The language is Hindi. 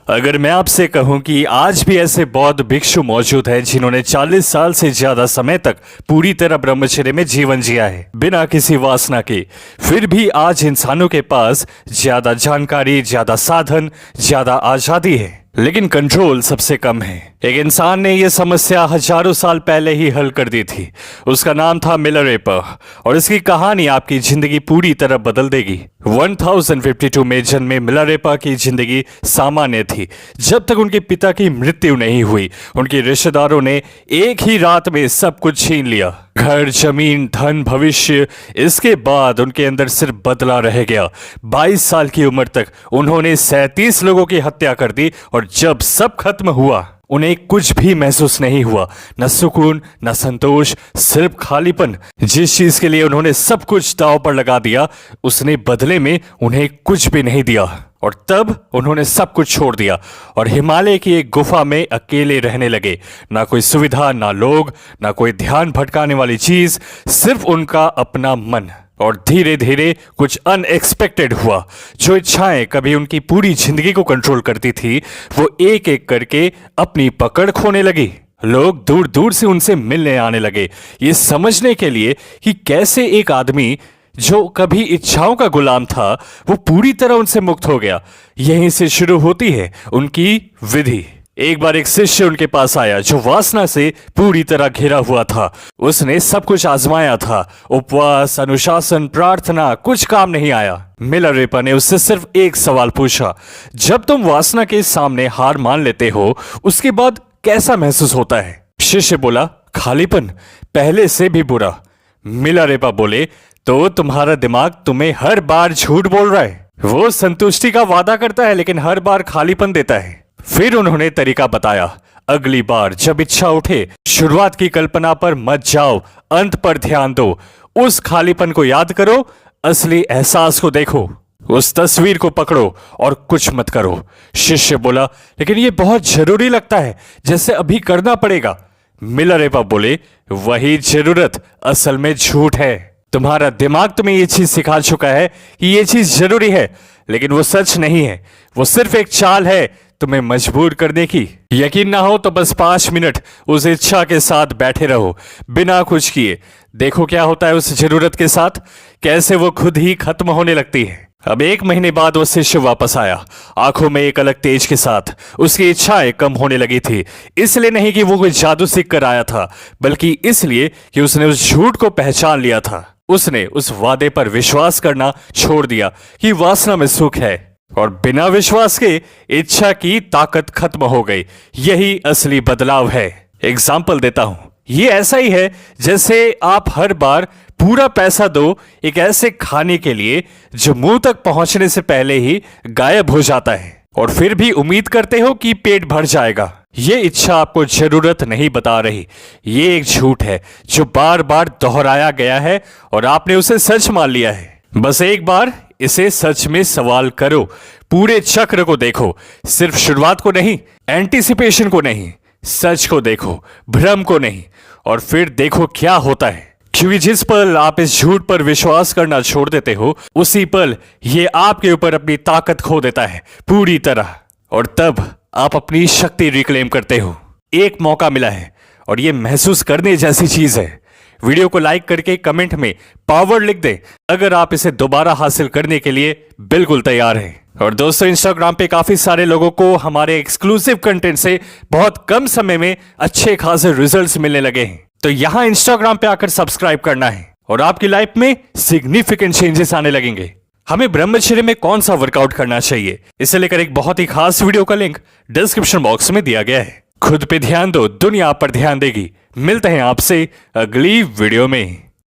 अगर मैं आपसे कहूं कि आज भी ऐसे बौद्ध भिक्षु मौजूद हैं जिन्होंने 40 साल से ज्यादा समय तक पूरी तरह ब्रह्मचर्य में जीवन जिया है बिना किसी वासना के, फिर भी आज इंसानों के पास ज्यादा जानकारी, ज्यादा साधन, ज्यादा आजादी है, लेकिन कंट्रोल सबसे कम है। एक इंसान ने यह समस्या हजारों साल पहले ही हल कर दी थी। उसका नाम था मिलारेपा और इसकी कहानी आपकी जिंदगी पूरी तरह बदल देगी। 1052 में जन्मे मिलारेपा की जिंदगी सामान्य थी जब तक उनके पिता की मृत्यु नहीं हुई। उनके रिश्तेदारों ने एक ही रात में सब कुछ छीन लिया, घर, जमीन, धन, भविष्य। इसके बाद उनके अंदर सिर्फ बदला रह गया। 22 साल की उम्र तक उन्होंने 37 लोगों की हत्या कर दी और जब सब खत्म हुआ उन्हें कुछ भी महसूस नहीं हुआ, न सुकून, न संतोष, सिर्फ खालीपन। जिस चीज के लिए उन्होंने सब कुछ दांव पर लगा दिया उसने बदले में उन्हें कुछ भी नहीं दिया और तब उन्होंने सब कुछ छोड़ दिया और हिमालय की एक गुफा में अकेले रहने लगे। ना कोई सुविधा, ना लोग, ना कोई ध्यान भटकाने वाली चीज, सिर्फ उनका अपना मन। और धीरे धीरे कुछ अनएक्सपेक्टेड हुआ। जो इच्छाएं कभी उनकी पूरी जिंदगी को कंट्रोल करती थी वो एक एक करके अपनी पकड़ खोने लगी। लोग दूर दूर से उनसे मिलने आने लगे, ये समझने के लिए कि कैसे एक आदमी जो कभी इच्छाओं का गुलाम था वो पूरी तरह उनसे मुक्त हो गया। यहीं से शुरू होती है उनकी विधि। एक बार एक शिष्य उनके पास आया जो वासना से पूरी तरह घिरा हुआ था। उसने सब कुछ आजमाया था, उपवास, अनुशासन, प्रार्थना, कुछ काम नहीं आया। मिलारेपा ने उससे सिर्फ एक सवाल पूछा, जब तुम वासना के सामने हार मान लेते हो उसके बाद कैसा महसूस होता है? शिष्य बोला, खालीपन, पहले से भी बुरा। मिलारेपा बोले, तो तुम्हारा दिमाग तुम्हें हर बार झूठ बोल रहा है। वो संतुष्टि का वादा करता है लेकिन हर बार खालीपन देता है। फिर उन्होंने तरीका बताया, अगली बार जब इच्छा उठे शुरुआत की कल्पना पर मत जाओ, अंत पर ध्यान दो। उस खालीपन को याद करो, असली एहसास को देखो, उस तस्वीर को पकड़ो और कुछ मत करो। शिष्य बोला, लेकिन ये बहुत जरूरी लगता है, जैसे अभी करना पड़ेगा। मिलारेपा बोले, वही जरूरत असल में झूठ है। तुम्हारा दिमाग तुम्हें ये चीज सिखा चुका है कि ये चीज जरूरी है, लेकिन वो सच नहीं है। वो सिर्फ एक चाल है तुम्हें मजबूर करने की। यकीन ना हो तो बस 5 मिनट उस इच्छा के साथ बैठे रहो बिना कुछ किए। देखो क्या होता है उस जरूरत के साथ, कैसे वो खुद ही खत्म होने लगती है। अब 1 महीने बाद वो शिष्य वापस आया, आंखों में एक अलग तेज के साथ। उसकी इच्छाएं कम होने लगी थी, इसलिए नहीं कि वो कोई जादू सीख कर आया था, बल्कि इसलिए कि उसने उस झूठ को पहचान लिया था। उसने उस वादे पर विश्वास करना छोड़ दिया कि वासना में सुख है, और बिना विश्वास के इच्छा की ताकत खत्म हो गई। यही असली बदलाव है। एग्जाम्पल देता हूं, ये ऐसा ही है जैसे आप हर बार पूरा पैसा दो एक ऐसे खाने के लिए जो मुंह तक पहुंचने से पहले ही गायब हो जाता है, और फिर भी उम्मीद करते हो कि पेट भर जाएगा। ये इच्छा आपको जरूरत नहीं बता रही, ये एक झूठ है जो बार बार दोहराया गया है और आपने उसे सच मान लिया है। बस एक बार इसे सच में सवाल करो, पूरे चक्र को देखो, सिर्फ शुरुआत को नहीं, एंटीसिपेशन को नहीं, सच को देखो, भ्रम को नहीं, और फिर देखो क्या होता है। क्योंकि जिस पल आप इस झूठ पर विश्वास करना छोड़ देते हो उसी पल ये आपके ऊपर अपनी ताकत खो देता है पूरी तरह, और तब आप अपनी शक्ति रिक्लेम करते हो। एक मौका मिला है और ये महसूस करने जैसी चीज है। वीडियो को लाइक करके कमेंट में पावर लिख दें अगर आप इसे दोबारा हासिल करने के लिए बिल्कुल तैयार हैं। और दोस्तों, इंस्टाग्राम पे काफी सारे लोगों को हमारे एक्सक्लूसिव कंटेंट से बहुत कम समय में अच्छे खासे रिजल्ट्स मिलने लगे हैं। तो यहां इंस्टाग्राम पे आकर सब्सक्राइब करना है और आपकी लाइफ में सिग्निफिकेंट चेंजेस आने लगेंगे। हमें ब्रह्मचर्य में कौन सा वर्कआउट करना चाहिए, इसे लेकर एक बहुत ही खास वीडियो का लिंक डिस्क्रिप्शन बॉक्स में दिया गया है। खुद पे ध्यान दो, दुनिया पर ध्यान देगी। मिलते हैं आपसे अगली वीडियो में।